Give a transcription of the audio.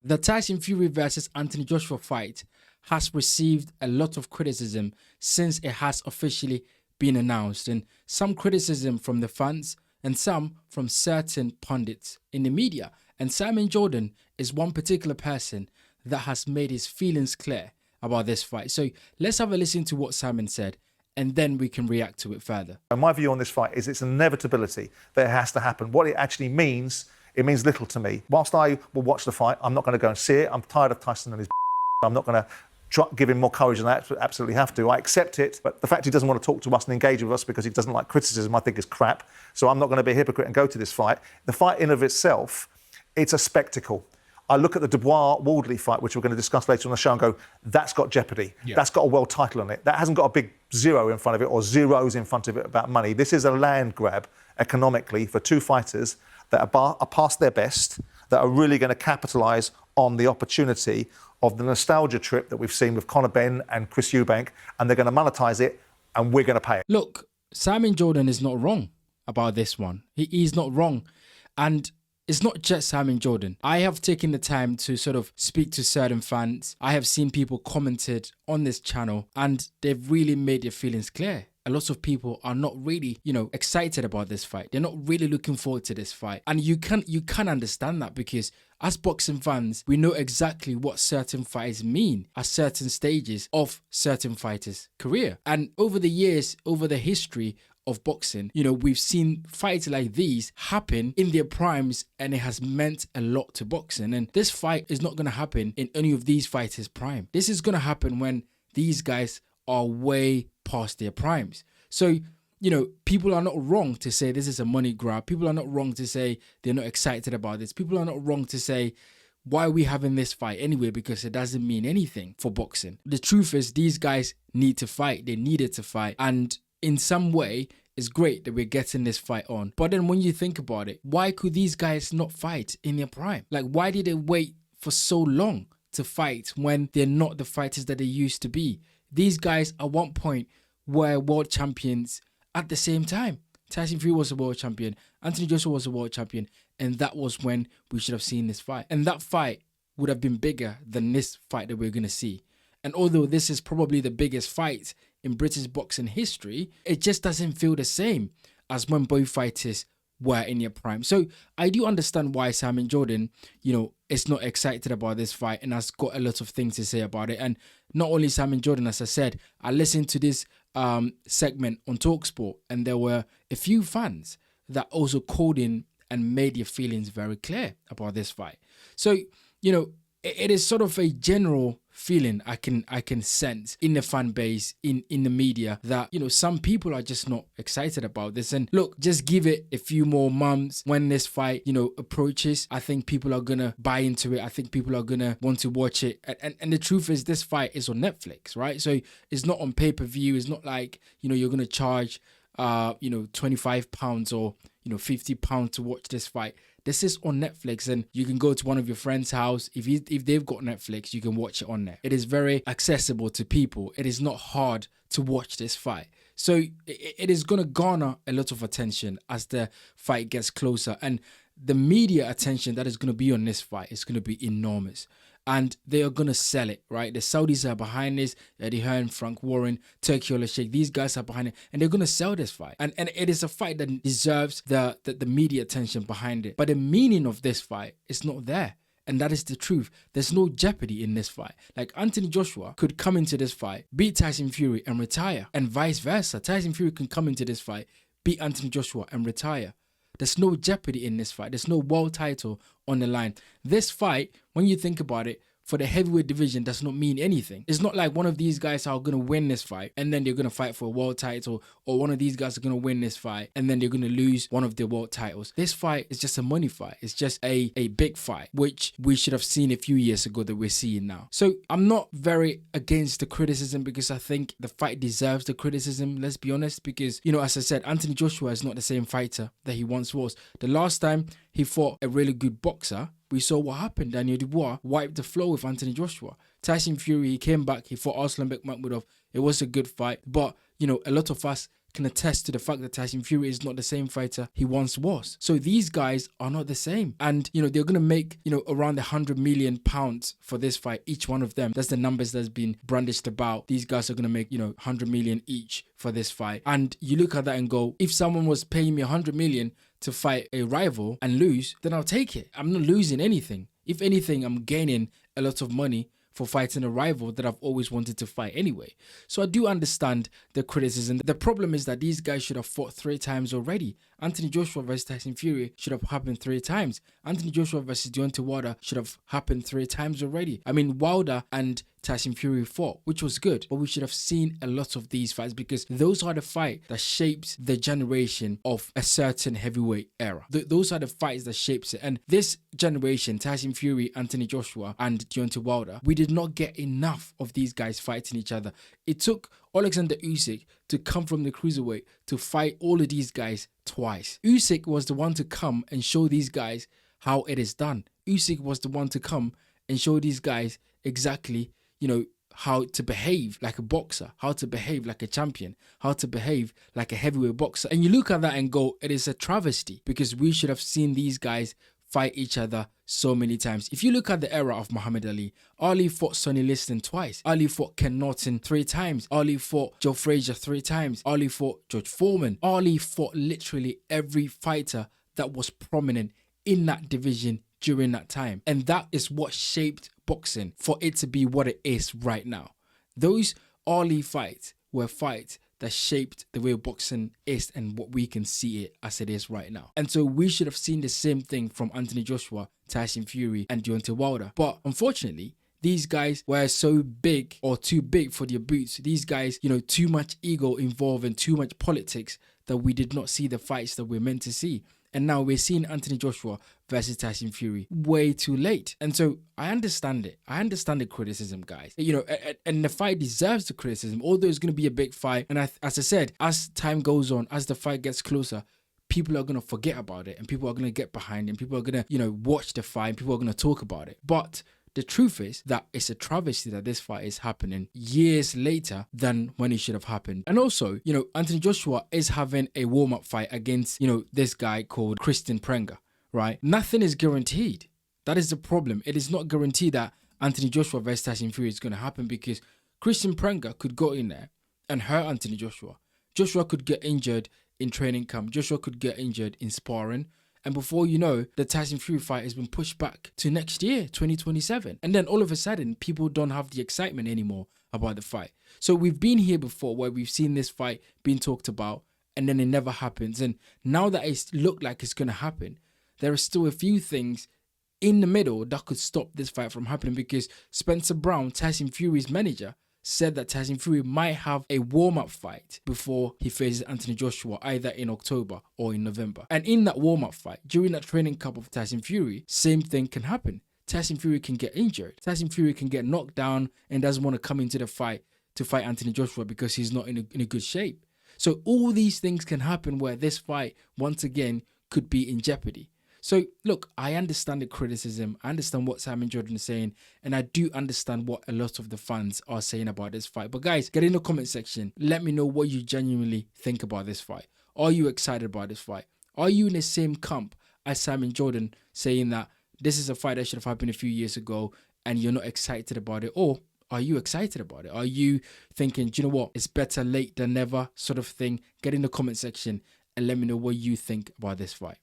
The Tyson Fury versus Anthony Joshua fight has received a lot of criticism since it has officially been announced, and some criticism from the fans and some from certain pundits in the media. And Simon Jordan is one particular person that has made his feelings clear about this fight. So let's have a listen to what Simon said, and then we can react to it further. My view on this fight is it's an inevitability that it has to happen. What it actually means, it means little to me. Whilst I will watch the fight, I'm not going to go and see it. I'm tired of Tyson and his I'm not going to give him more courage than I absolutely have to. I accept it, but the fact he doesn't want to talk to us and engage with us because he doesn't like criticism, I think is crap. So I'm not going to be a hypocrite and go to this fight. The fight in of itself, it's a spectacle. I look at the Dubois-Wardley fight, which we're going to discuss later on the show, and go, that's got jeopardy. Yeah. That's got a world title on it. That hasn't got a big zero in front of it or zeros in front of it about money. This is a land grab economically for two fighters that are past their best, that are really going to capitalise on the opportunity of the nostalgia trip that we've seen with Conor Benn and Chris Eubank, and they're going to monetize it, and we're going to pay it. Look, Simon Jordan is not wrong about this one. He's not wrong. And it's not just Simon Jordan. I have taken the time to sort of speak to certain fans. I have seen people commented on this channel, and they've really made their feelings clear. A lot of people are not really, excited about this fight. They're not really looking forward to this fight. And you can understand that, because as boxing fans, we know exactly what certain fights mean at certain stages of certain fighters' career. And over the years, over the history of boxing, we've seen fights like these happen in their primes, and it has meant a lot to boxing. And this fight is not going to happen in any of these fighters' prime. This is going to happen when these guys are way past their primes. So, people are not wrong to say this is a money grab. People are not wrong to say they're not excited about this. People are not wrong to say, why are we having this fight anyway? Because it doesn't mean anything for boxing. The truth is, these guys need to fight. They needed to fight. And in some way, it's great that we're getting this fight on. But then when you think about it, why could these guys not fight in their prime? Like, why did they wait for so long to fight when they're not the fighters that they used to be? These guys at one point were world champions at the same time. Tyson Fury was a world champion. Anthony Joshua was a world champion. And that was when we should have seen this fight. And that fight would have been bigger than this fight that we're going to see. And although this is probably the biggest fight in British boxing history, it just doesn't feel the same as when both fighters were in their prime. So I do understand why Simon Jordan, is not excited about this fight and has got a lot of things to say about it. And not only Simon Jordan, as I said, I listened to this segment on TalkSport, and there were a few fans that also called in and made their feelings very clear about this fight. So, it is sort of a general feeling I can sense in the fan base, in the media, that some people are just not excited about this. And look, just give it a few more months. When this fight approaches, I think people are gonna buy into it. I think people are gonna want to watch it. And the truth is, this fight is on Netflix, right? So it's not on pay-per-view. It's not like you're gonna charge £25 or £50 to watch this fight. This is on Netflix, and you can go to one of your friends' house. If they've got Netflix, you can watch it on there. It is very accessible to people. It is not hard to watch this fight. So it is going to garner a lot of attention as the fight gets closer. And the media attention that is going to be on this fight is going to be enormous. And they are going to sell it, right? The Saudis are behind this. Eddie Hearn, Frank Warren, Turki Al-Sheikh. These guys are behind it. And they're going to sell this fight. And it is a fight that deserves the media attention behind it. But the meaning of this fight is not there. And that is the truth. There's no jeopardy in this fight. Like, Anthony Joshua could come into this fight, beat Tyson Fury and retire. And vice versa. Tyson Fury can come into this fight, beat Anthony Joshua and retire. There's no jeopardy in this fight. There's no world title on the line. This fight, when you think about it, for the heavyweight division does not mean anything. It's not like one of these guys are going to win this fight and then they're going to fight for a world title, or one of these guys are going to win this fight and then they're going to lose one of their world titles. This fight is just a money fight. It's just a big fight, which we should have seen a few years ago that we're seeing now. So I'm not very against the criticism, because I think the fight deserves the criticism, let's be honest, because, as I said, Anthony Joshua is not the same fighter that he once was. The last time he fought a really good boxer, we saw what happened. Daniel Dubois wiped the floor with Anthony Joshua. Tyson Fury, he came back, he fought Arslan Bekmambetov. It was a good fight, but, a lot of us can attest to the fact that Tyson Fury is not the same fighter he once was. So these guys are not the same. And, they're going to make, around £100 million for this fight, each one of them. That's the numbers that's been brandished about. These guys are going to make, 100 million each for this fight. And you look at that and go, if someone was paying me 100 million to fight a rival and lose, then I'll take it. I'm not losing anything. If anything, I'm gaining a lot of money for fighting a rival that I've always wanted to fight anyway. So I do understand the criticism. The problem is that these guys should have fought 3 times already. Anthony Joshua versus Tyson Fury should have happened 3 times. Anthony Joshua versus Deontay Wilder should have happened 3 times already. I mean, Wilder and Tyson Fury fought, which was good, but we should have seen a lot of these fights because those are the fights that shapes the generation of a certain heavyweight era. Those are the fights that shapes it. And this generation, Tyson Fury, Anthony Joshua, and Deontay Wilder, we did not get enough of these guys fighting each other. It took Alexander Usyk to come from the cruiserweight to fight all of these guys twice. Usyk was the one to come and show these guys how it is done. Usyk was the one to come and show these guys exactly, how to behave like a boxer, how to behave like a champion, how to behave like a heavyweight boxer. And you look at that and go, it is a travesty because we should have seen these guys fight each other so many times. If you look at the era of Muhammad Ali fought Sonny Liston twice. Ali fought Ken Norton 3 times. Ali fought Joe Frazier 3 times. Ali fought George Foreman. Ali fought literally every fighter that was prominent in that division during that time. And that is what shaped boxing for it to be what it is right now. Those Ali fights were fights that shaped the way boxing is and what we can see it as it is right now. And so we should have seen the same thing from Anthony Joshua, Tyson Fury, and Deontay Wilder. But unfortunately, these guys were so big or too big for their boots. These guys, too much ego involved and too much politics that we did not see the fights that we're meant to see. And now we're seeing Anthony Joshua versus Tyson Fury way too late. And so I understand it. I understand the criticism, guys. And the fight deserves the criticism, although it's going to be a big fight. And as I said, as time goes on, as the fight gets closer, people are going to forget about it and people are going to get behind it and people are going to, watch the fight and people are going to talk about it. But the truth is that it's a travesty that this fight is happening years later than when it should have happened. And also, Anthony Joshua is having a warm-up fight against, this guy called Christian Prenga, right? Nothing is guaranteed. That is the problem. It is not guaranteed that Anthony Joshua versus Tyson Fury is going to happen because Christian Prenga could go in there and hurt Anthony Joshua. Joshua could get injured in training camp. Joshua could get injured in sparring. And before you know, the Tyson Fury fight has been pushed back to next year, 2027. And then all of a sudden, people don't have the excitement anymore about the fight. So we've been here before where we've seen this fight being talked about and then it never happens. And now that it's looked like it's going to happen, there are still a few things in the middle that could stop this fight from happening because Spencer Brown, Tyson Fury's manager, said that Tyson Fury might have a warm-up fight before he faces Anthony Joshua either in October or in November. And in that warm-up fight, during that training camp of Tyson Fury, same thing can happen. Tyson Fury can get injured. Tyson Fury can get knocked down and doesn't want to come into the fight to fight Anthony Joshua because he's not in a good shape. So all these things can happen where this fight, once again, could be in jeopardy. So, look, I understand the criticism. I understand what Simon Jordan is saying. And I do understand what a lot of the fans are saying about this fight. But guys, get in the comment section. Let me know what you genuinely think about this fight. Are you excited about this fight? Are you in the same camp as Simon Jordan saying that this is a fight that should have happened a few years ago and you're not excited about it? Or are you excited about it? Are you thinking, do you know what? It's better late than never sort of thing? Get in the comment section and let me know what you think about this fight.